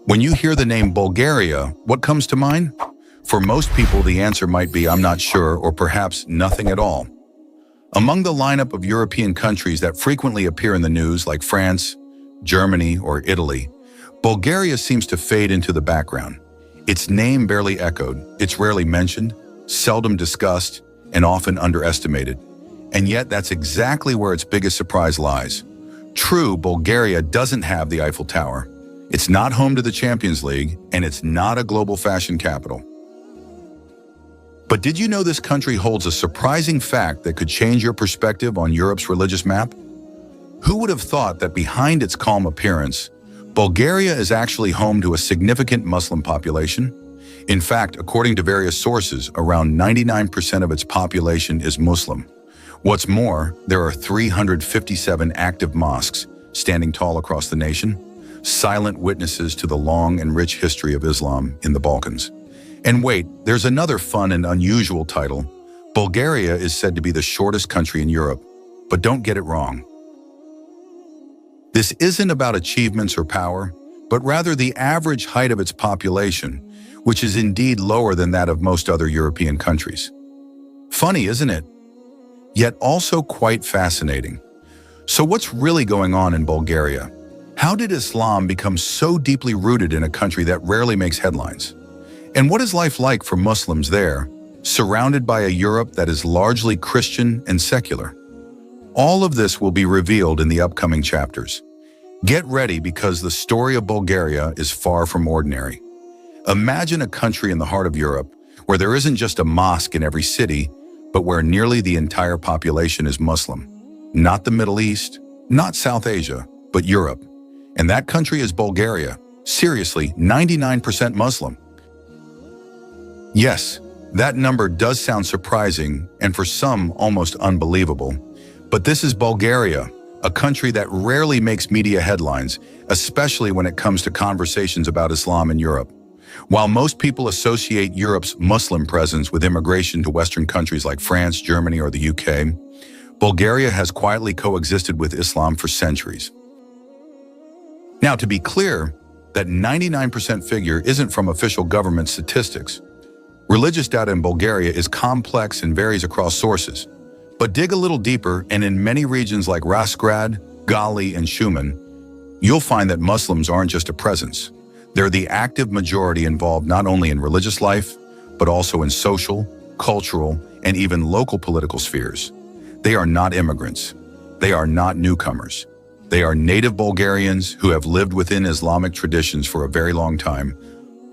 When you hear the name Bulgaria, what comes to mind? For most people, the answer might be I'm not sure, or perhaps nothing at all. Among the lineup of European countries that frequently appear in the news, like France, Germany, or Italy, Bulgaria seems to fade into the background. Its name barely echoed, it's rarely mentioned, seldom discussed, and often underestimated. And yet that's exactly where its biggest surprise lies. True, Bulgaria doesn't have the Eiffel Tower. It's not home to the Champions League, and it's not a global fashion capital. But did you know this country holds a surprising fact that could change your perspective on Europe's religious map? Who would have thought that behind its calm appearance, Bulgaria is actually home to a significant Muslim population? In fact, according to various sources, around 99% of its population is Muslim. What's more, there are 357 active mosques standing tall across the nation, silent witnesses to the long and rich history of Islam in the Balkans. And wait, there's another fun and unusual title. Bulgaria is said to be the shortest country in Europe, but don't get it wrong. This isn't about achievements or power, but rather the average height of its population, which is indeed lower than that of most other European countries. Funny, isn't it? Yet also quite fascinating. So what's really going on in Bulgaria? How did Islam become so deeply rooted in a country that rarely makes headlines? And what is life like for Muslims there, surrounded by a Europe that is largely Christian and secular? All of this will be revealed in the upcoming chapters. Get ready, because the story of Bulgaria is far from ordinary. Imagine a country in the heart of Europe where there isn't just a mosque in every city, but where nearly the entire population is Muslim. Not the Middle East, not South Asia, but Europe. And that country is Bulgaria. Seriously, 99% Muslim. Yes, that number does sound surprising and for some almost unbelievable. But this is Bulgaria, a country that rarely makes media headlines, especially when it comes to conversations about Islam in Europe. While most people associate Europe's Muslim presence with immigration to Western countries like France, Germany, or the UK, Bulgaria has quietly coexisted with Islam for centuries. Now, to be clear, that 99% figure isn't from official government statistics. Religious data in Bulgaria is complex and varies across sources. But dig a little deeper, and in many regions like Rasgrad, Gali, and Shumen, you'll find that Muslims aren't just a presence. They're the active majority involved not only in religious life, but also in social, cultural, and even local political spheres. They are not immigrants. They are not newcomers. They are native Bulgarians who have lived within Islamic traditions for a very long time,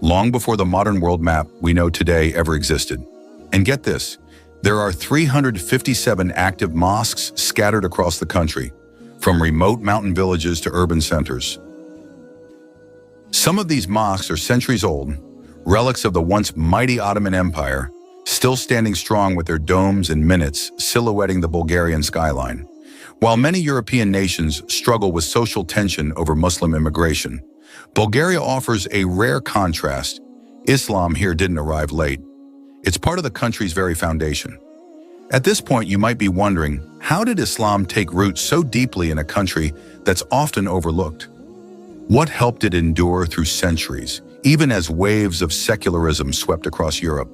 long before the modern world map we know today ever existed. And get this, there are 357 active mosques scattered across the country, from remote mountain villages to urban centers. Some of these mosques are centuries old, relics of the once mighty Ottoman Empire, still standing strong with their domes and minarets silhouetting the Bulgarian skyline. While many European nations struggle with social tension over Muslim immigration, Bulgaria offers a rare contrast. Islam here didn't arrive late. It's part of the country's very foundation. At this point, you might be wondering, how did Islam take root so deeply in a country that's often overlooked? What helped it endure through centuries, even as waves of secularism swept across Europe?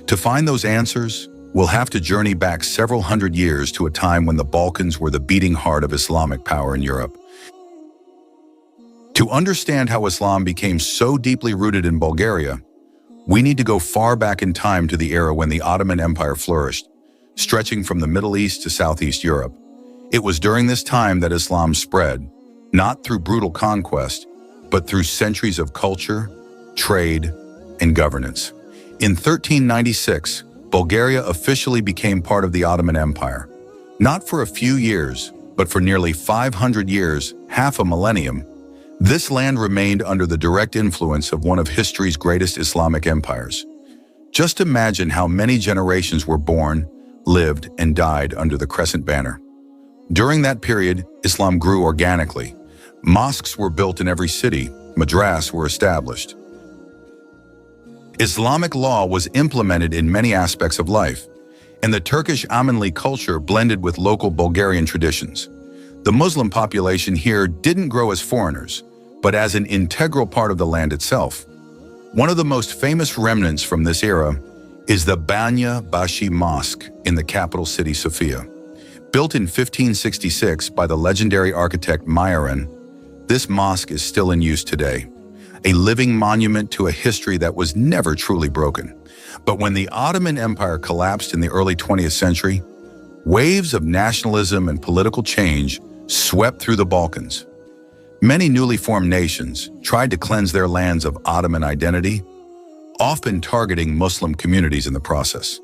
To find those answers, we'll have to journey back several hundred years to a time when the Balkans were the beating heart of Islamic power in Europe. To understand how Islam became so deeply rooted in Bulgaria, we need to go far back in time to the era when the Ottoman Empire flourished, stretching from the Middle East to Southeast Europe. It was during this time that Islam spread, not through brutal conquest, but through centuries of culture, trade, and governance. In 1396, Bulgaria officially became part of the Ottoman Empire. Not for a few years, but for nearly 500 years, half a millennium, this land remained under the direct influence of one of history's greatest Islamic empires. Just imagine how many generations were born, lived, and died under the Crescent Banner. During that period, Islam grew organically. Mosques were built in every city, madrasas were established. Islamic law was implemented in many aspects of life, and the Turkish Amanli culture blended with local Bulgarian traditions. The Muslim population here didn't grow as foreigners, but as an integral part of the land itself. One of the most famous remnants from this era is the Banya Bashi Mosque in the capital city Sofia. Built in 1566 by the legendary architect Myron, this mosque is still in use today, a living monument to a history that was never truly broken. But when the Ottoman Empire collapsed in the early 20th century, waves of nationalism and political change swept through the Balkans. Many newly formed nations tried to cleanse their lands of Ottoman identity, often targeting Muslim communities in the process.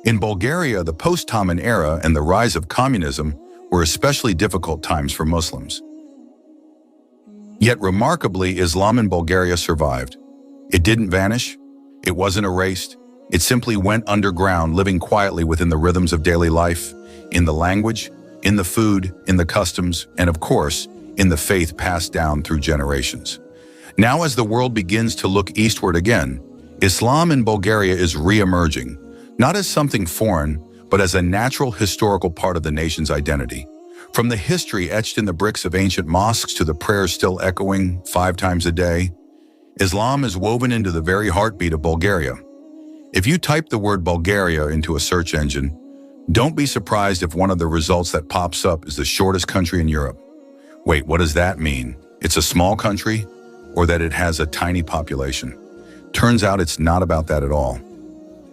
In Bulgaria, the post-Ottoman era and the rise of communism were especially difficult times for Muslims. Yet remarkably, Islam in Bulgaria survived. It didn't vanish, it wasn't erased, it simply went underground, living quietly within the rhythms of daily life, in the language, in the food, in the customs, and of course, in the faith passed down through generations. Now as the world begins to look eastward again, Islam in Bulgaria is re-emerging, not as something foreign, but as a natural historical part of the nation's identity. From the history etched in the bricks of ancient mosques to the prayers still echoing 5 times a day, Islam is woven into the very heartbeat of Bulgaria. If you type the word Bulgaria into a search engine, don't be surprised if one of the results that pops up is the shortest country in Europe. Wait, what does that mean? It's a small country, or that it has a tiny population? Turns out it's not about that at all.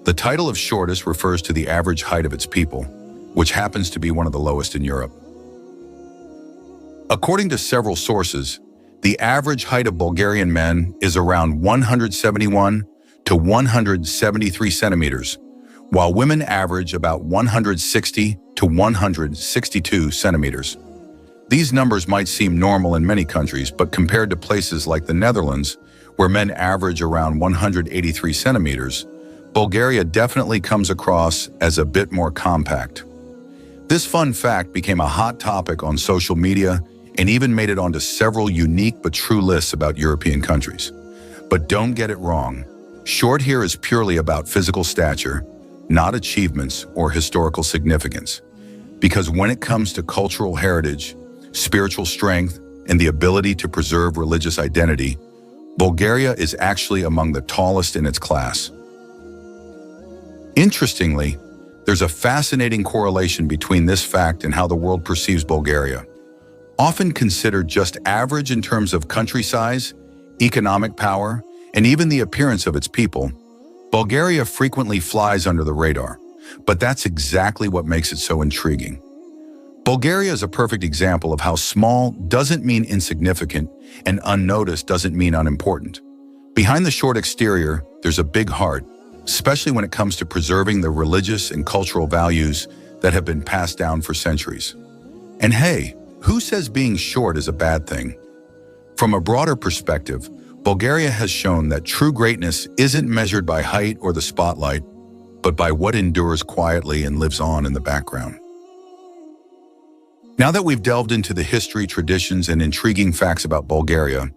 The title of shortest refers to the average height of its people, which happens to be one of the lowest in Europe. According to several sources, the average height of Bulgarian men is around 171 to 173 centimeters, while women average about 160 to 162 centimeters. These numbers might seem normal in many countries, but compared to places like the Netherlands, where men average around 183 centimeters, Bulgaria definitely comes across as a bit more compact. This fun fact became a hot topic on social media and even made it onto several unique but true lists about European countries. But don't get it wrong, short here is purely about physical stature, not achievements or historical significance. Because when it comes to cultural heritage, spiritual strength, and the ability to preserve religious identity, Bulgaria is actually among the tallest in its class. Interestingly, there's a fascinating correlation between this fact and how the world perceives Bulgaria. Often considered just average in terms of country size, economic power, and even the appearance of its people, Bulgaria frequently flies under the radar. But that's exactly what makes it so intriguing. Bulgaria is a perfect example of how small doesn't mean insignificant and unnoticed doesn't mean unimportant. Behind the short exterior, there's a big heart, especially when it comes to preserving the religious and cultural values that have been passed down for centuries. And hey, who says being short is a bad thing? From a broader perspective, Bulgaria has shown that true greatness isn't measured by height or the spotlight, but by what endures quietly and lives on in the background. Now that we've delved into the history, traditions, and intriguing facts about Bulgaria,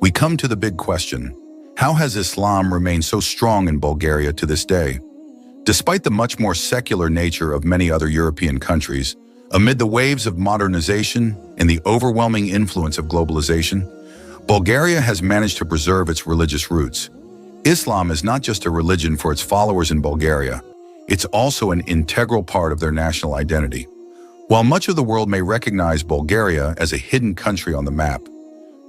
we come to the big question: how has Islam remained so strong in Bulgaria to this day? Despite the much more secular nature of many other European countries, amid the waves of modernization and the overwhelming influence of globalization, Bulgaria has managed to preserve its religious roots. Islam is not just a religion for its followers in Bulgaria, it's also an integral part of their national identity. While much of the world may recognize Bulgaria as a hidden country on the map,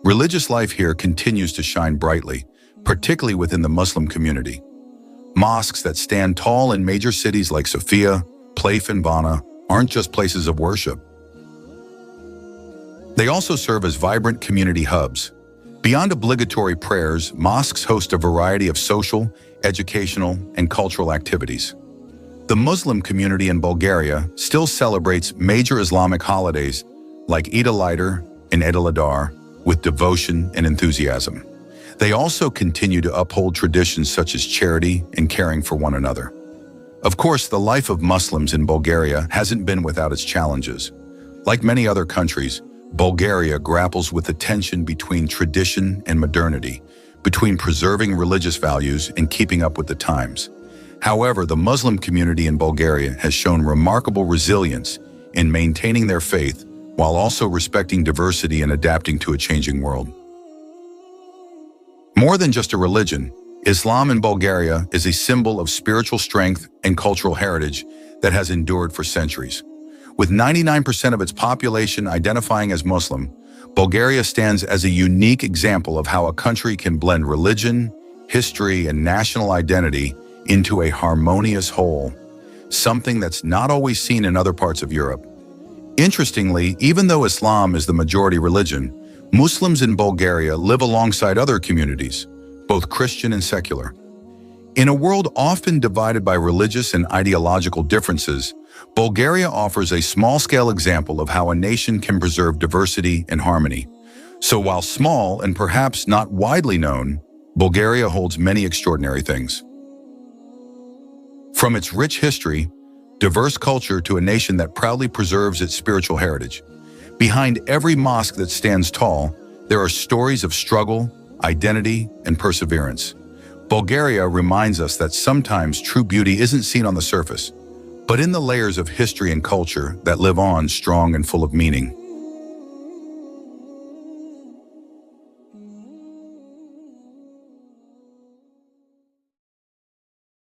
religious life here continues to shine brightly, particularly within the Muslim community. Mosques that stand tall in major cities like Sofia, Plef, and Varna aren't just places of worship. They also serve as vibrant community hubs. Beyond obligatory prayers, mosques host a variety of social, educational, and cultural activities. The Muslim community in Bulgaria still celebrates major Islamic holidays like Eid al-Fitr and Eid al-Adha with devotion and enthusiasm. They also continue to uphold traditions such as charity and caring for one another. Of course, the life of Muslims in Bulgaria hasn't been without its challenges. Like many other countries, Bulgaria grapples with the tension between tradition and modernity, between preserving religious values and keeping up with the times. However, the Muslim community in Bulgaria has shown remarkable resilience in maintaining their faith while also respecting diversity and adapting to a changing world. More than just a religion, Islam in Bulgaria is a symbol of spiritual strength and cultural heritage that has endured for centuries. With 99% of its population identifying as Muslim, Bulgaria stands as a unique example of how a country can blend religion, history, and national identity into a harmonious whole, something that's not always seen in other parts of Europe. Interestingly, even though Islam is the majority religion, Muslims in Bulgaria live alongside other communities, both Christian and secular. In a world often divided by religious and ideological differences, Bulgaria offers a small-scale example of how a nation can preserve diversity and harmony. So while small and perhaps not widely known, Bulgaria holds many extraordinary things. From its rich history, diverse culture to a nation that proudly preserves its spiritual heritage. Behind every mosque that stands tall, there are stories of struggle, identity, and perseverance. Bulgaria reminds us that sometimes true beauty isn't seen on the surface, but in the layers of history and culture that live on strong and full of meaning.